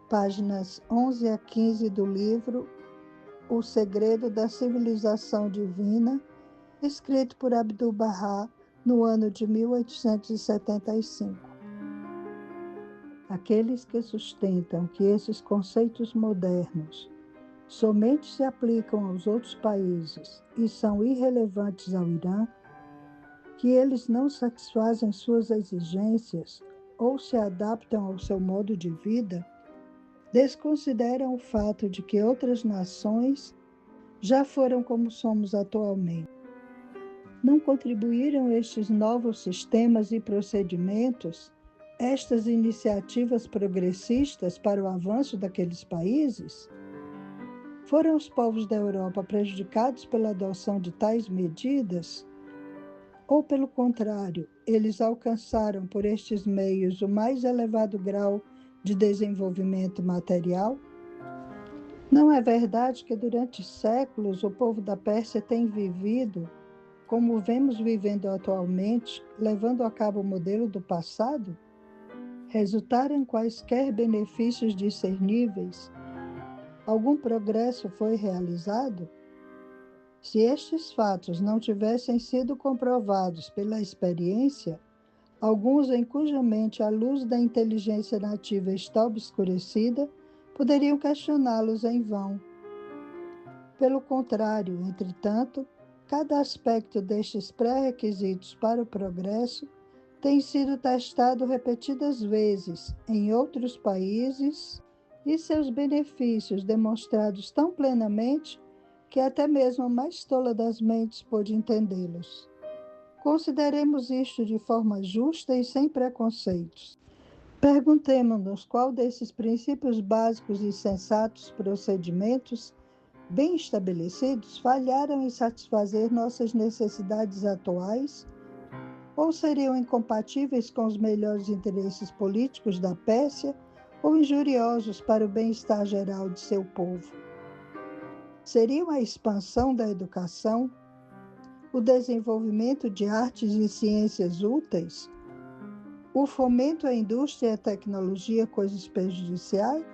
páginas 11 a 15 do livro O Segredo da Civilização Divina, escrito por Abdu'l-Bahá no ano de 1875. Aqueles que sustentam que esses conceitos modernos somente se aplicam aos outros países e são irrelevantes ao Irã, que eles não satisfazem suas exigências ou se adaptam ao seu modo de vida, desconsideram o fato de que outras nações já foram como somos atualmente. Não contribuíram estes novos sistemas e procedimentos, estas iniciativas progressistas para o avanço daqueles países? Foram os povos da Europa prejudicados pela adoção de tais medidas? Ou, pelo contrário, eles alcançaram por estes meios o mais elevado grau de desenvolvimento material? Não é verdade que durante séculos o povo da Pérsia tem vivido, como vemos vivendo atualmente, levando a cabo o modelo do passado? Resultaram quaisquer benefícios discerníveis? Algum progresso foi realizado? Se estes fatos não tivessem sido comprovados pela experiência, alguns em cuja mente a luz da inteligência nativa está obscurecida, poderiam questioná-los em vão. Pelo contrário, entretanto, cada aspecto destes pré-requisitos para o progresso tem sido testado repetidas vezes em outros países e seus benefícios demonstrados tão plenamente que até mesmo a mais tola das mentes pôde entendê-los. Consideremos isto de forma justa e sem preconceitos. Perguntemo-nos qual desses princípios básicos e sensatos procedimentos bem estabelecidos falharam em satisfazer nossas necessidades atuais ou seriam incompatíveis com os melhores interesses políticos da Pérsia ou injuriosos para o bem-estar geral de seu povo. Seriam a expansão da educação, o desenvolvimento de artes e ciências úteis, o fomento à indústria e à tecnologia coisas prejudiciais?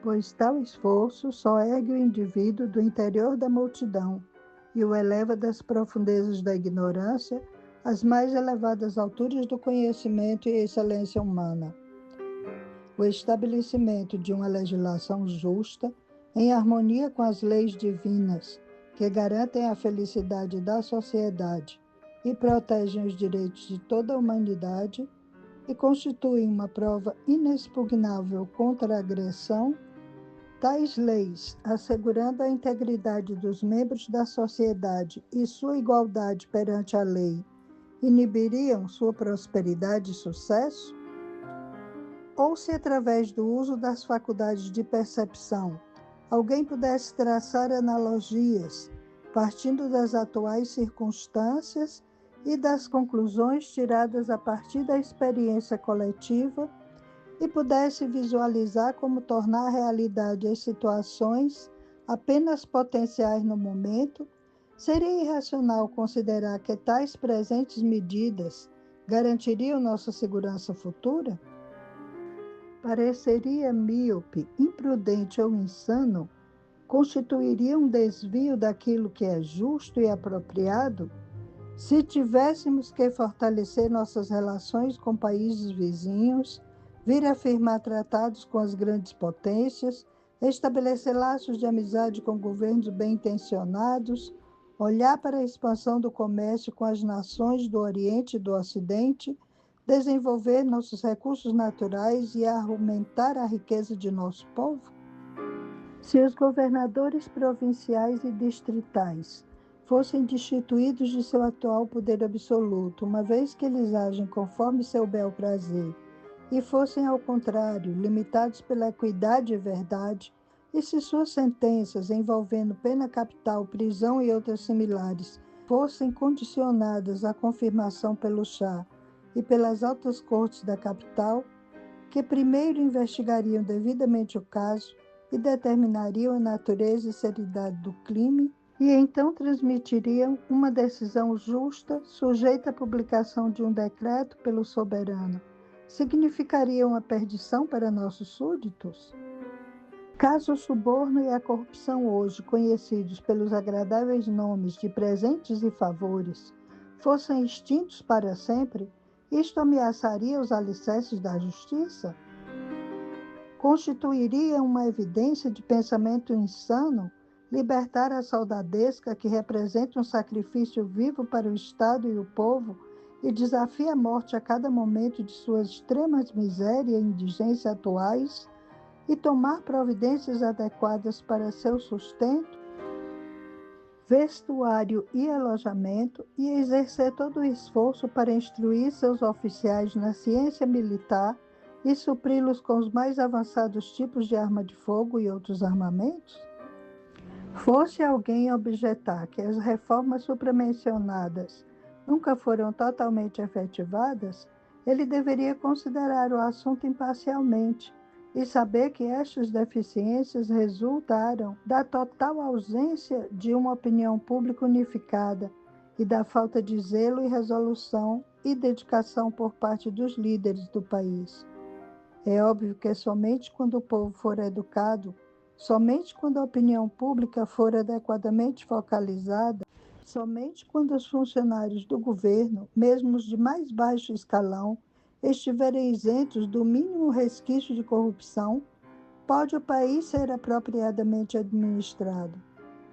Pois tal esforço só ergue o indivíduo do interior da multidão e o eleva das profundezas da ignorância às mais elevadas alturas do conhecimento e excelência humana. O estabelecimento de uma legislação justa, em harmonia com as leis divinas, que garantem a felicidade da sociedade e protegem os direitos de toda a humanidade, e constituem uma prova inexpugnável contra a agressão, tais leis, assegurando a integridade dos membros da sociedade e sua igualdade perante a lei, inibiriam sua prosperidade e sucesso? Ou se através do uso das faculdades de percepção, alguém pudesse traçar analogias, partindo das atuais circunstâncias e das conclusões tiradas a partir da experiência coletiva, e pudesse visualizar como tornar realidade as situações apenas potenciais no momento, seria irracional considerar que tais presentes medidas garantiriam nossa segurança futura? Pareceria míope, imprudente ou insano, constituiria um desvio daquilo que é justo e apropriado, se tivéssemos que fortalecer nossas relações com países vizinhos, vir a firmar tratados com as grandes potências, estabelecer laços de amizade com governos bem-intencionados, olhar para a expansão do comércio com as nações do Oriente e do Ocidente, desenvolver nossos recursos naturais e aumentar a riqueza de nosso povo? Se os governadores provinciais e distritais fossem destituídos de seu atual poder absoluto, uma vez que eles agem conforme seu bel prazer, e fossem, ao contrário, limitados pela equidade e verdade, e se suas sentenças envolvendo pena capital, prisão e outras similares fossem condicionadas à confirmação pelo Shah e pelas altas cortes da capital, que primeiro investigariam devidamente o caso e determinariam a natureza e seriedade do crime, e então transmitiriam uma decisão justa, sujeita à publicação de um decreto pelo soberano, significaria uma perdição para nossos súditos? Caso o suborno e a corrupção hoje, conhecidos pelos agradáveis nomes de presentes e favores, fossem extintos para sempre, isto ameaçaria os alicerces da justiça? Constituiria uma evidência de pensamento insano libertar a soldadesca que representa um sacrifício vivo para o Estado e o povo e desafia a morte a cada momento de suas extremas miséria e indigência atuais e tomar providências adequadas para seu sustento, vestuário e alojamento e exercer todo o esforço para instruir seus oficiais na ciência militar e supri-los com os mais avançados tipos de arma de fogo e outros armamentos? Fosse alguém objetar que as reformas supramencionadas nunca foram totalmente efetivadas, ele deveria considerar o assunto imparcialmente e saber que estas deficiências resultaram da total ausência de uma opinião pública unificada e da falta de zelo e resolução e dedicação por parte dos líderes do país. É óbvio que somente quando o povo for educado, somente quando a opinião pública for adequadamente focalizada, somente quando os funcionários do governo, mesmo os de mais baixo escalão, estiverem isentos do mínimo resquício de corrupção, pode o país ser apropriadamente administrado.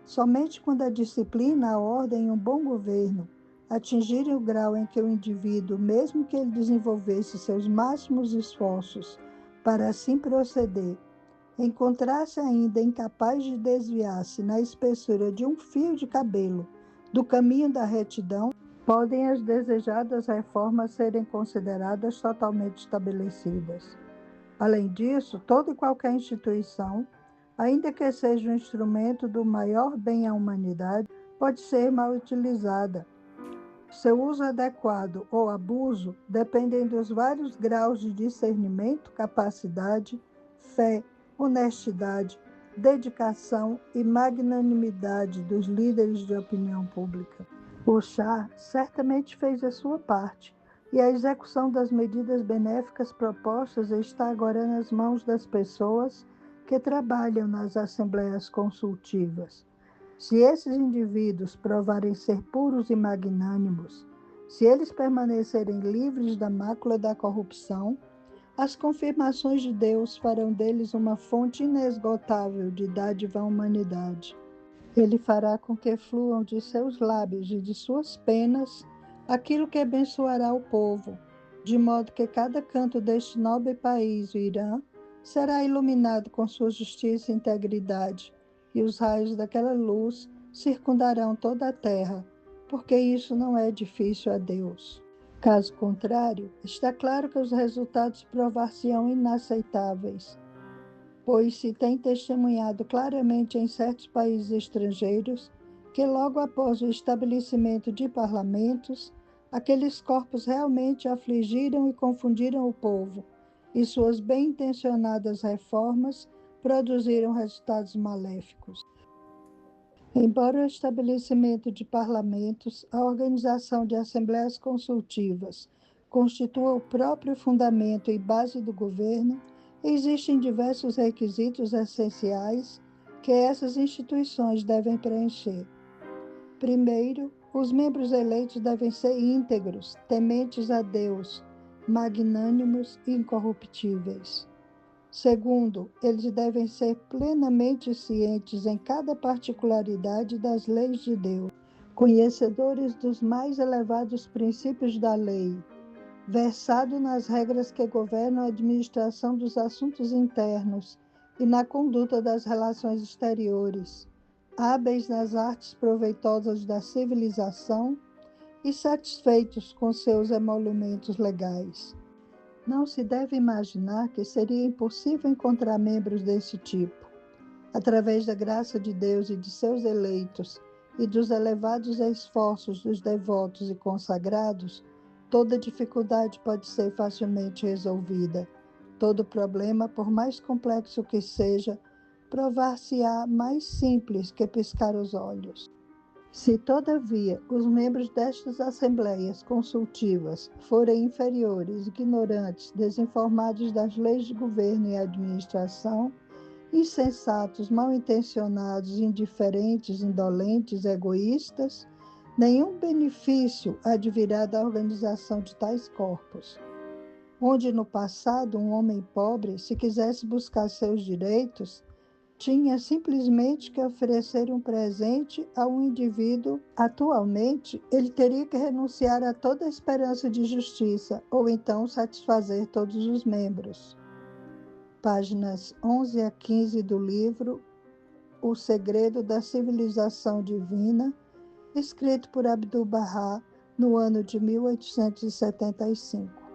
Somente quando a disciplina, a ordem e um bom governo atingirem o grau em que o indivíduo, mesmo que ele desenvolvesse seus máximos esforços para assim proceder, encontrar-se ainda incapaz de desviar-se na espessura de um fio de cabelo do caminho da retidão, podem as desejadas reformas serem consideradas totalmente estabelecidas. Além disso, toda e qualquer instituição, ainda que seja um instrumento do maior bem à humanidade, pode ser mal utilizada. Seu uso adequado ou abuso dependem dos vários graus de discernimento, capacidade, fé, honestidade, dedicação e magnanimidade dos líderes de opinião pública. O Shah certamente fez a sua parte, e a execução das medidas benéficas propostas está agora nas mãos das pessoas que trabalham nas assembleias consultivas. Se esses indivíduos provarem ser puros e magnânimos, se eles permanecerem livres da mácula da corrupção, as confirmações de Deus farão deles uma fonte inesgotável de dádiva à humanidade. Ele fará com que fluam de seus lábios e de suas penas aquilo que abençoará o povo, de modo que cada canto deste nobre país, o Irã, será iluminado com sua justiça e integridade, e os raios daquela luz circundarão toda a terra, porque isso não é difícil a Deus. Caso contrário, está claro que os resultados provar-se-ão inaceitáveis, pois se tem testemunhado claramente em certos países estrangeiros que logo após o estabelecimento de parlamentos, aqueles corpos realmente afligiram e confundiram o povo, e suas bem-intencionadas reformas produziram resultados maléficos. Embora o estabelecimento de parlamentos, a organização de assembleias consultivas constitua o próprio fundamento e base do governo, existem diversos requisitos essenciais que essas instituições devem preencher. Primeiro, os membros eleitos devem ser íntegros, tementes a Deus, magnânimos e incorruptíveis. Segundo, eles devem ser plenamente cientes em cada particularidade das leis de Deus, conhecedores dos mais elevados princípios da lei, versado nas regras que governam a administração dos assuntos internos e na conduta das relações exteriores, hábeis nas artes proveitosas da civilização e satisfeitos com seus emolumentos legais. Não se deve imaginar que seria impossível encontrar membros desse tipo. Através da graça de Deus e de seus eleitos e dos elevados esforços dos devotos e consagrados, toda dificuldade pode ser facilmente resolvida. Todo problema, por mais complexo que seja, provar-se-á mais simples que piscar os olhos. Se, todavia, os membros destas assembleias consultivas forem inferiores, ignorantes, desinformados das leis de governo e administração, insensatos, mal-intencionados, indiferentes, indolentes, egoístas, nenhum benefício advirá da organização de tais corpos. Onde no passado um homem pobre, se quisesse buscar seus direitos, tinha simplesmente que oferecer um presente a um indivíduo. Atualmente, ele teria que renunciar a toda esperança de justiça, ou então satisfazer todos os membros. Páginas 11 a 15 do livro O Segredo da Civilização Divina, escrito por Abdu'l-Bahá no ano de 1875.